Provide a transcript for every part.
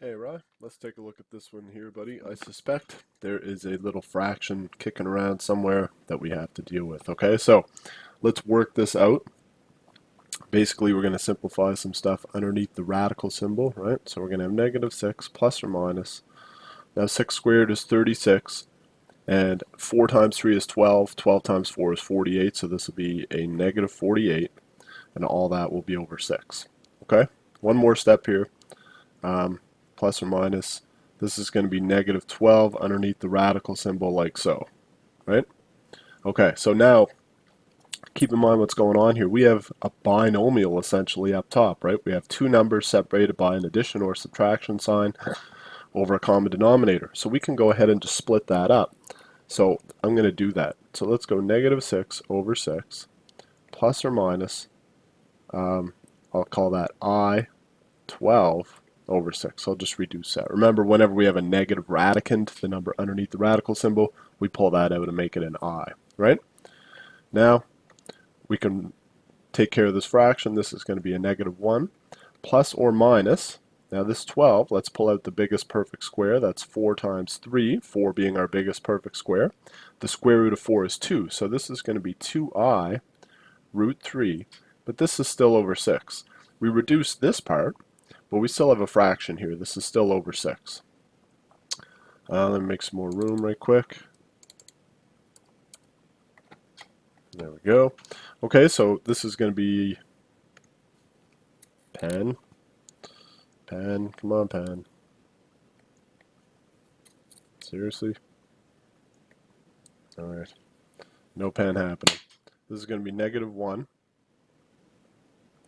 Hey Rye, let's take a look at this one here, buddy. I suspect there is a little fraction kicking around somewhere that we have to deal with. Okay, so let's work this out. Basically, we're going to simplify some stuff underneath the radical symbol, right? So we're going to have negative 6 plus or minus. Now 6 squared is 36, and 4 times 3 is 12. 12 times 4 is 48, so this will be a negative 48, and all that will be over 6. Okay, one more step here. Plus or minus, this is going to be negative 12 underneath the radical symbol like so, right? Okay, so now keep in mind what's going on here. We have a binomial essentially up top, right? We have two numbers separated by an addition or subtraction sign over a common denominator. So we can go ahead and just split that up. So I'm going to do that. So let's go negative 6 over 6 plus or minus, I'll call that I 12 over 6. I'll just reduce that. Remember, whenever we have a negative radicand, the number underneath the radical symbol, we pull that out and make it an I, right? Now, we can take care of this fraction. This is going to be a negative 1 plus or minus. Now this 12, let's pull out the biggest perfect square. That's 4 times 3, 4 being our biggest perfect square. The square root of 4 is 2, so this is going to be 2I root 3, but this is still over 6. We reduce this part, but we still have a fraction here. This is still over 6. Let me make some more room right quick. There we go. Okay, so this is going to be pen. Pen, come on, pen. Seriously? Alright. No pen happening. This is going to be negative 1.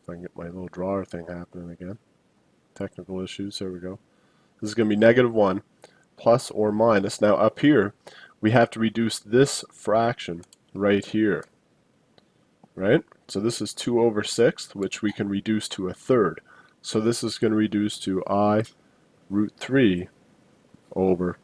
If I can get my little drawer thing happening again. Technical issues, there we go. This is going to be negative 1 plus or minus. Now up here, we have to reduce this fraction right here. Right? So this is 2 over 6, which we can reduce to a third. So this is going to reduce to I root 3 over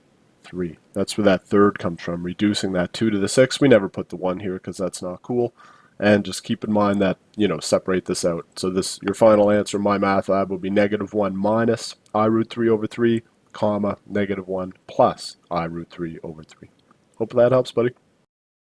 3. That's where that third comes from, reducing that 2 to the 6. We never put the 1 here because that's not cool. And just keep in mind that, separate this out. So this, your final answer, my math lab, will be negative 1 minus I root 3 over 3, comma, negative 1 plus I root 3 over 3. Hope that helps, buddy.